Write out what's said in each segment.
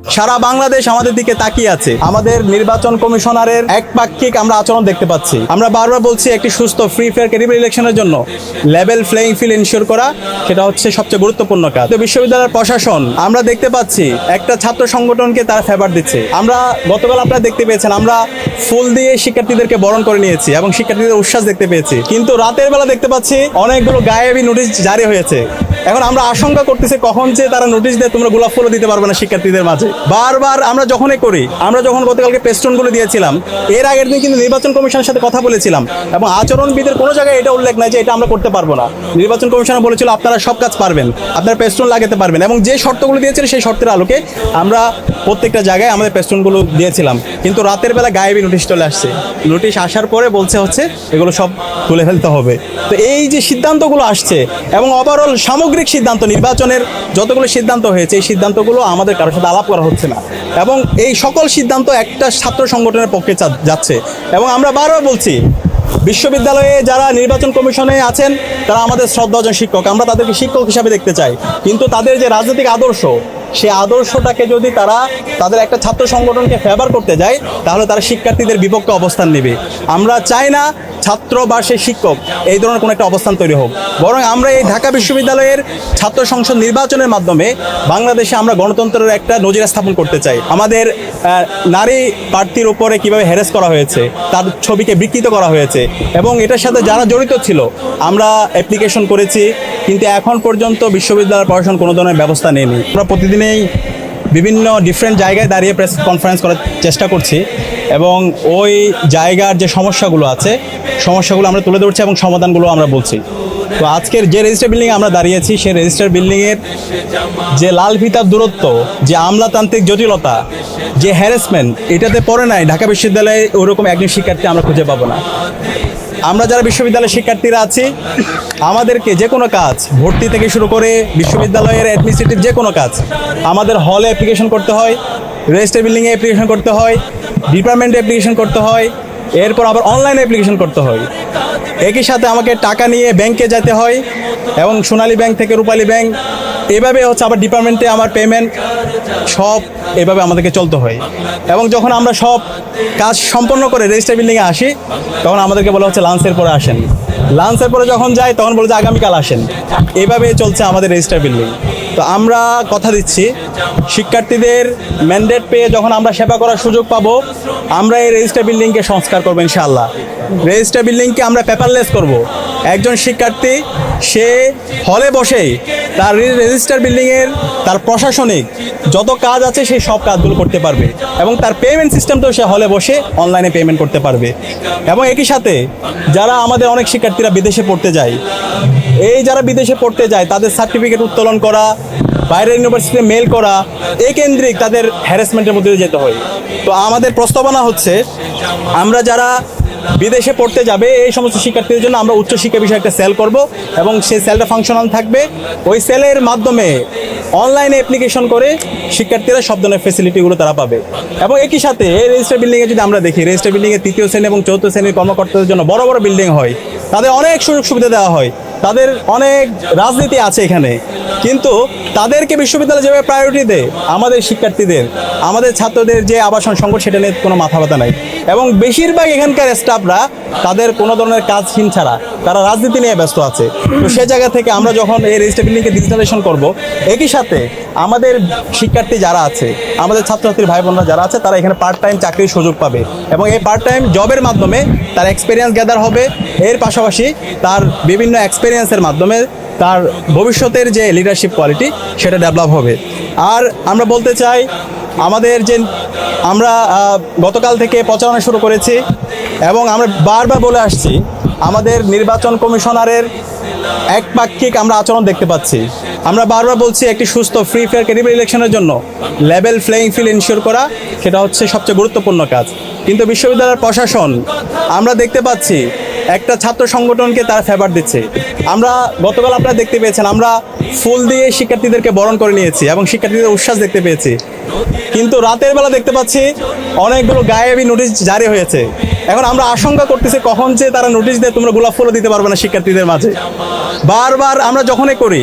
সারা বাংলাদেশ আমাদের দিকে তাকিয়ে আছে। আমাদের নির্বাচন কমিশনারের একপাক্ষিক আমরা আচরণ দেখতে পাচ্ছি। আমরা বারবার বলছি একটি সুস্থ ফ্রি ফেয়ার ক্রেডিবল ইলেকশনের জন্য লেভেল প্লেইং ফিল্ড এনশিওর করা সেটা হচ্ছে সবচেয়ে গুরুত্বপূর্ণ কাজ। তো বিশ্ববিদ্যালয়ের প্রশাসন আমরা দেখতে পাচ্ছি একটা ছাত্র সংগঠনকে তারা ফেভার দিচ্ছে। আমরা গতকাল আপনারা দেখতে পেয়েছেন আমরা ফুল দিয়ে শিক্ষার্থীদেরকে বরণ করে নিয়েছি এবং শিক্ষার্থীদের উচ্ছ্বাস দেখতে পেয়েছি, কিন্তু রাতের বেলা দেখতে পাচ্ছি অনেকগুলো গায়েবী নোটিশ জারি হয়েছে। এখন আমরা আশঙ্কা করতেছি কখন যে তারা নোটিশ দিয়ে তোমরা গোলাপ ফুলও দিতে পারবে না শিক্ষার্থীদের মাঝে। বারবার আমরা যখনই করি, আমরা যখন গতকালকে পেস্টনগুলো দিয়েছিলাম, এর আগের দিন কিন্তু নির্বাচন কমিশনের সাথে কথা বলেছিলাম এবং আচরণবিদের কোনো জায়গায় এটা উল্লেখ নাই যে এটা আমরা করতে পারবো না। নির্বাচন কমিশনার বলেছিল আপনারা সব কাজ পারবেন, আপনারা পেস্টন লাগাতে পারবেন, এবং যে শর্তগুলো দিয়েছিল সেই শর্তের আলোকে আমরা প্রত্যেকটা জায়গায় আমাদের পেস্টনগুলো দিয়েছিলাম। কিন্তু রাতের বেলা গায়েবী নোটিশ চলে আসছে। নোটিশ আসার পরে বলছে হচ্ছে এগুলো সব তুলে ফেলতে হবে। তো এই যে সিদ্ধান্তগুলো আসছে এবং ওভারঅল সামগ্রিক সিদ্ধান্ত, নির্বাচনের যতগুলো সিদ্ধান্ত হয়েছে এই সিদ্ধান্তগুলো আমাদের কারোর সাথে আলাপ করা হচ্ছে না এবং এই সকল সিদ্ধান্ত একটা ছাত্র সংগঠনের পক্ষে যাচ্ছে। এবং আমরা বারবার বলছি বিশ্ববিদ্যালয়ে যারা নির্বাচন কমিশনে আছেন তারা আমাদের শ্রদ্ধাভাজন শিক্ষক, আমরা তাদেরকে শিক্ষক হিসাবে দেখতে চাই, কিন্তু তাদের যে রাজনৈতিক আদর্শ সেই আদর্শটাকে যদি তারা তাদের একটা ছাত্র সংগঠনকে ফেভার করতে যায় তাহলে তারা শিক্ষার্থীদের বিপক্ষে অবস্থান নেবে। আমরা চাই না ছাত্র বা সেই শিক্ষক এই ধরনের কোনো একটা অবস্থান তৈরি হোক, বরং আমরা এই ঢাকা বিশ্ববিদ্যালয়ের ছাত্র সংসদ নির্বাচনের মাধ্যমে বাংলাদেশে আমরা গণতন্ত্রের একটা নজির স্থাপন করতে চাই। আমাদের নারী প্রার্থীর উপরে কিভাবে হ্যারাস করা হয়েছে, তার ছবিকে বিকৃত করা হয়েছে এবং এটার সাথে যারা জড়িত ছিল আমরা অ্যাপ্লিকেশন করেছি, কিন্তু এখন পর্যন্ত বিশ্ববিদ্যালয় প্রশাসন কোনো ধরনের ব্যবস্থা নেয়নি। আমরা প্রতিদিনেই বিভিন্ন ডিফারেন্ট জায়গায় দাঁড়িয়ে প্রেস কনফারেন্স করার চেষ্টা করছি এবং ওই জায়গার যে সমস্যাগুলো আছে সমস্যাগুলো আমরা তুলে ধরছি এবং সমাধানগুলো আমরা বলছি। তো আজকের যে রেজিস্টার বিল্ডিংয়ে আমরা দাঁড়িয়েছি সেই রেজিস্টার বিল্ডিংয়ের যে লাল ফিতার দূরত্ব, যে আমলাতান্ত্রিক জটিলতা, যে হ্যারাসমেন্ট, এটাতে পড়ে নাই ঢাকা বিশ্ববিদ্যালয়ে ওরকম একজন শিক্ষার্থী আমরা খুঁজে পাবো না। আমরা যারা বিশ্ববিদ্যালয়ের শিক্ষার্থীরা আছি আমাদেরকে যে কোনো কাজ, ভর্তি থেকে শুরু করে বিশ্ববিদ্যালয়ের অ্যাডমিনিস্ট্রেটিভ যে কোনো কাজ আমাদের হলে অ্যাপ্লিকেশন করতে হয়, রেজিস্টার বিল্ডিংয়ে অ্যাপ্লিকেশন করতে হয়, ডিপার্টমেন্টে অ্যাপ্লিকেশন করতে হয়, এরপর আবার অনলাইনে অ্যাপ্লিকেশন করতে হয়। একই সাথে আমাকে টাকা নিয়ে ব্যাংকে যেতে হয় এবং সোনালী ব্যাংক থেকে রূপালী ব্যাংক, এভাবে হচ্ছে আবার ডিপার্টমেন্টে আমার পেমেন্ট সব এভাবে আমাদেরকে চলতে হয়। এবং যখন আমরা সব কাজ সম্পন্ন করে রেজিস্টার বিল্ডিংয়ে আসি তখন আমাদেরকে বলা হচ্ছে লাঞ্চের পরে আসেন, লাঞ্চের পরে যখন যাই তখন বলে যে আগামীকাল আসেন। এভাবে চলছে আমাদের রেজিস্টার বিল্ডিং। তো আমরা কথা দিচ্ছি শিক্ষার্থীদের ম্যান্ডেট পেয়ে যখন আমরা সেবা করার সুযোগ পাবো আমরা এই রেজিস্টার বিল্ডিংকে সংস্কার করবো ইনশাআল্লাহ। রেজিস্টার বিল্ডিংকে আমরা পেপারলেস করব। একজন শিক্ষার্থী সে হলে বসেই তার রেজিস্টার বিল্ডিংয়ের তার প্রশাসনিক যত কাজ আছে সেই সব কাজগুলো করতে পারবে এবং তার পেমেন্ট সিস্টেমটাও সে হলে বসে অনলাইনে পেমেন্ট করতে পারবে। এবং একই সাথে যারা আমাদের অনেক শিক্ষার্থীরা বিদেশে পড়তে যায়, এই যারা বিদেশে পড়তে যায় তাদের সার্টিফিকেট উত্তোলন করা, বাইরের ইউনিভার্সিটিতে মেল করা, এই কেন্দ্রিক তাদের হ্যারাসমেন্টের মধ্যে যেতে হয়। তো আমাদের প্রস্তাবনা হচ্ছে আমরা যারা বিদেশে পড়তে যাবে এই সমস্ত শিক্ষার্থীদের জন্য আমরা উচ্চশিক্ষা বিষয়ে একটা সেল করব এবং সেই সেলটা ফাংশনাল থাকবে। ওই সেলের মাধ্যমে অনলাইনে অ্যাপ্লিকেশন করে শিক্ষার্থীরা সব ধরনের ফেসিলিটিগুলো তারা পাবে। এবং একই সাথে এই রেজিস্টার বিল্ডিংয়ে যদি আমরা দেখি, রেজিস্টার বিল্ডিংয়ে তৃতীয় শ্রেণী এবং চতুর্থ শ্রেণীর কর্মকর্তাদের জন্য বড় বড় বিল্ডিং হয়, তাদের অনেক সুযোগ সুবিধা দেওয়া হয়, তাদের অনেক রাজনীতি আছে এখানে, কিন্তু তাদেরকে বিশ্ববিদ্যালয় যেভাবে প্রায়োরিটি দেয় আমাদের শিক্ষার্থীদের, আমাদের ছাত্রদের যে আবাসন সংকট সেটা নিয়ে কোনো মাথা ব্যথা নাই। এবং বেশিরভাগ এখানকার স্টাফরা তাদের কোনো ধরনের কাজহীন ছাড়া তারা রাজনীতি নিয়ে ব্যস্ত আছে। তো সে জায়গা থেকে আমরা যখন এই রেজিস্টার বিল্ডিংকে ডিজিটালাইজেশন করব, একই সাথে আমাদের শিক্ষার্থী যারা আছে, আমাদের ছাত্রছাত্রীর ভাই বোনরা যারা আছে তারা এখানে পার্ট টাইম চাকরির সুযোগ পাবে এবং এই পার্ট টাইম জবের মাধ্যমে তার এক্সপিরিয়েন্স গ্যাদার হবে। এর পাশাপাশি তার বিভিন্ন এক্সপিরিয়েন্সের মাধ্যমে তার ভবিষ্যতের যে লিডারশিপ কোয়ালিটি সেটা ডেভেলপ হবে। আর আমরা বলতে চাই আমাদের যে আমরা গতকাল থেকে প্রচারণা শুরু করেছি এবং আমরা বারবার বলে আসছি আমাদের নির্বাচন কমিশনারের একপাক্ষিক আমরা আচরণ দেখতে পাচ্ছি। আমরা বারবার বলছি একটি সুস্থ ফ্রি ফেয়ার ক্রেডিবল ইলেকশনের জন্য লেভেল প্লেইং ফিল্ড এনশিওর করা সেটা হচ্ছে সবচেয়ে গুরুত্বপূর্ণ কাজ, কিন্তু বিশ্ববিদ্যালয়ের প্রশাসন আমরা দেখতে পাচ্ছি একটা ছাত্র সংগঠনকে তারা ফেভার দিচ্ছে। আমরা গতকাল আপনারা দেখতে পেয়েছেন আমরা ফুল দিয়ে শিক্ষার্থীদেরকে বরণ করে নিয়েছি এবং শিক্ষার্থীদের উচ্ছ্বাস দেখতে পেয়েছি, কিন্তু রাতের বেলা দেখতে পাচ্ছি অনেকগুলো গায়েবী নোটিশ জারি হয়েছে। এখন আমরা আশঙ্কা করতেছি কখন যে তারা নোটিশ দিয়ে তোমরা গোলাপ ফুলও দিতে পারবে না শিক্ষার্থীদের মাঝে। বারবার আমরা যখনই করি,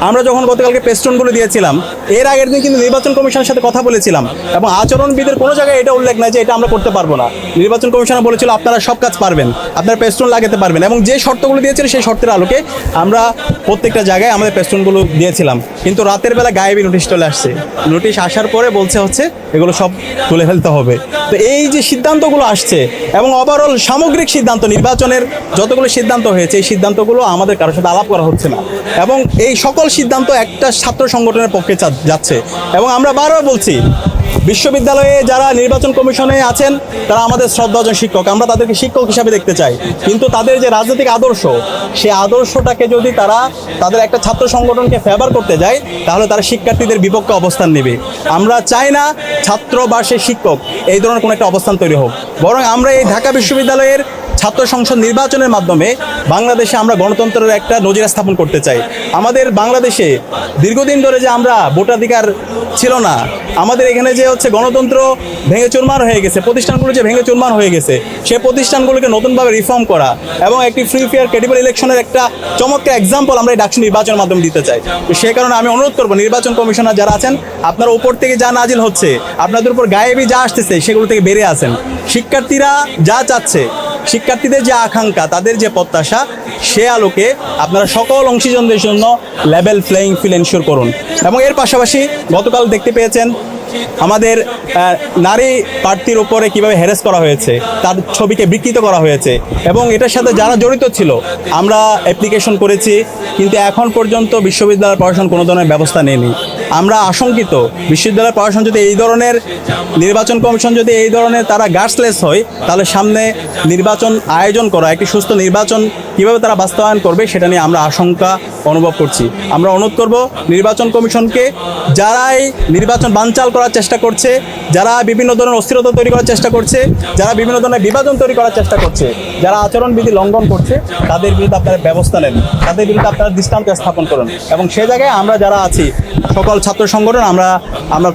আমরা যখন গতকালকে পেস্টনগুলো দিয়েছিলাম, এর আগের দিন কিন্তু নির্বাচন কমিশনের সাথে কথা বলেছিলাম এবং আচরণবিদের কোনো জায়গায় এটা উল্লেখ নাই যে এটা আমরা করতে পারবো না। নির্বাচন কমিশনার বলেছিল আপনারা সব কাজ পারবেন, আপনারা পেস্টন লাগাতে পারবেন, এবং যে শর্তগুলো দিয়েছিল সেই শর্তের আলোকে আমরা প্রত্যেকটা জায়গায় আমাদের পেস্টনগুলো দিয়েছিলাম। কিন্তু রাতের বেলা গায়েবী নোটিশ চলে আসছে। নোটিশ আসার পরে বলছে হচ্ছে এগুলো সব তুলে ফেলতে হবে। তো এই যে সিদ্ধান্তগুলো আসছে এবং ওভারঅল সামগ্রিক সিদ্ধান্ত, নির্বাচনের যতগুলো সিদ্ধান্ত হয়েছে এই সিদ্ধান্তগুলো আমাদের কারোর সাথে আলাপ করা হচ্ছে না, এবং এই সকল সিদ্ধান্ত একটা ছাত্র সংগঠনের পক্ষে যাচ্ছে। এবং আমরা বারবার বলছি, বিশ্ববিদ্যালয়ে যারা নির্বাচন কমিশনে আছেন তারা আমাদের শ্রদ্ধাভাজন শিক্ষক, আমরা তাদেরকে শিক্ষক হিসাবে দেখতে চাই। কিন্তু তাদের যে রাজনৈতিক আদর্শ, সেই আদর্শটাকে যদি তারা তাদের একটা ছাত্র সংগঠনকে ফেভার করতে যায়, তাহলে তারা শিক্ষার্থীদের বিপক্ষে অবস্থান নেবে। আমরা চাই না ছাত্র বা সে শিক্ষক এই ধরনের কোনো একটা অবস্থান তৈরি হোক, বরং আমরা এই ঢাকা বিশ্ববিদ্যালয়ের ছাত্র সংসদ নির্বাচনের মাধ্যমে বাংলাদেশে আমরা গণতন্ত্রের একটা নজির স্থাপন করতে চাই। আমাদের বাংলাদেশে দীর্ঘদিন ধরে যে আমরা ভোটাধিকার ছিল না, আমাদের এখানে যে হচ্ছে গণতন্ত্র ভেঙে চুরমার হয়ে গেছে, প্রতিষ্ঠানগুলো যে ভেঙে চুরমার হয়ে গেছে, সেই প্রতিষ্ঠানগুলোকে নতুনভাবে রিফর্ম করা এবং একটি ফ্রি ফেয়ার ক্রেডিবল ইলেকশনের একটা চমৎকার এক্সাম্পল আমরা এই ডাকসু নির্বাচনের মাধ্যমে দিতে চাই। তো সেই কারণে আমি অনুরোধ করবো নির্বাচন কমিশনার যারা আছেন, আপনারা উপর থেকে যা নাজিল হচ্ছে, আপনাদের উপর গায়েবী যা আসতেছে সেগুলো থেকে বেরিয়ে আসেন। শিক্ষার্থীরা যা চাচ্ছে, শিক্ষার্থীদের যে আকাঙ্ক্ষা, তাদের যে প্রত্যাশা, সে আলোকে আপনারা সকল অংশীজনদের জন্য লেভেল প্লেয়িং ফিল্ড এনশিওর করুন। এবং এর পাশাপাশি গতকাল দেখতে পেয়েছেন আমাদের নারী প্রার্থীর উপরে কিভাবে হ্যারাস করা হয়েছে, তার ছবিকে বিকৃত করা হয়েছে, এবং এটার সাথে যারা জড়িত ছিল আমরা অ্যাপ্লিকেশন করেছি, কিন্তু এখন পর্যন্ত বিশ্ববিদ্যালয় প্রশাসন কোনো ধরনের ব্যবস্থা নেয়নি। আমরা আশঙ্কিত বিশ্ববিদ্যালয় প্রশাসন যদি এই ধরনের, নির্বাচন কমিশন যদি এই ধরনের তারা গার্ডসলেস হয়, তাহলে সামনে নির্বাচন আয়োজন করা, একটি সুস্থ নির্বাচন কীভাবে তারা বাস্তবায়ন করবে সেটা নিয়ে আমরা আশঙ্কা অনুভব করছি। আমরা অনুরোধ করব নির্বাচন কমিশনকে, যারাই নির্বাচন বানচাল করার চেষ্টা করছে, যারা বিভিন্ন ধরনের অস্থিরতা তৈরি করার চেষ্টা করছে, যারা বিভিন্ন ধরনের বিভাজন তৈরি করার চেষ্টা করছে, যারা আচরণবিধি লঙ্ঘন করছে, তাদের বিরুদ্ধে আপনারা ব্যবস্থা নেন, তাদের বিরুদ্ধে আপনারা দৃষ্টান্ত স্থাপন করুন। এবং সে জায়গায় আমরা যারা আছি সকল ছাত্র সংগঠন আমরা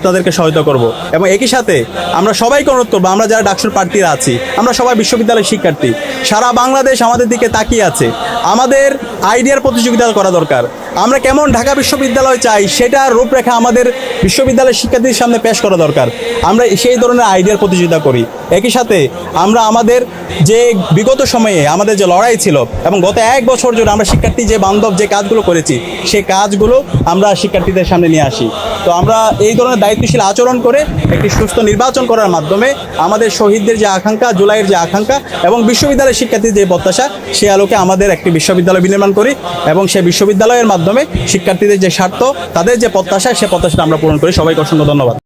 তাদেরকে সহায়তা করব। এবং একই সাথে আমরা সবাইকে অনুরোধ করবো, আমরা যারা ডাকসুর প্রার্থীরা আছি, আমরা সবাই বিশ্ববিদ্যালয়ের শিক্ষার্থী, সারা বাংলাদেশ আমাদের দিকে তাকিয়ে আছে। আমাদের আইডিয়ার প্রতিযোগিতা করা দরকার। আমরা কেমন ঢাকা বিশ্ববিদ্যালয় চাই সেটার রূপরেখা আমাদের বিশ্ববিদ্যালয়ের শিক্ষার্থীদের সামনে পেশ করা দরকার। আমরা সেই ধরনের আইডিয়ার প্রতিযোগিতা করি। একই সাথে আমরা আমাদের যে বিগত সময়ে আমাদের যে লড়াই ছিল এবং গত 1 বছর জুড়ে আমরা শিক্ষার্থী যে বান্ধব যে কাজগুলো করেছি, সেই কাজগুলো আমরা শিক্ষার্থীদের সামনে নিয়ে আসি। তো আমরা এই ধরনের দায়িত্বশীল আচরণ করে একটি সুস্থ নির্বাচন করার মাধ্যমে আমাদের শহীদদের যে আকাঙ্ক্ষা, জুলাইয়ের যে আকাঙ্ক্ষা এবং বিশ্ববিদ্যালয়ের শিক্ষার্থীদের যে প্রত্যাশা, সে আলোকে আমাদের একটি বিশ্ববিদ্যালয় বিনির্মাণ করি এবং সেই বিশ্ববিদ্যালয়ের মাধ্যমে শিক্ষার্থীদের যে স্বার্থ, তাদের যে প্রত্যাশা, সে প্রত্যাশাটা আমরা পূরণ করি। সবাইকে অসংখ্য ধন্যবাদ।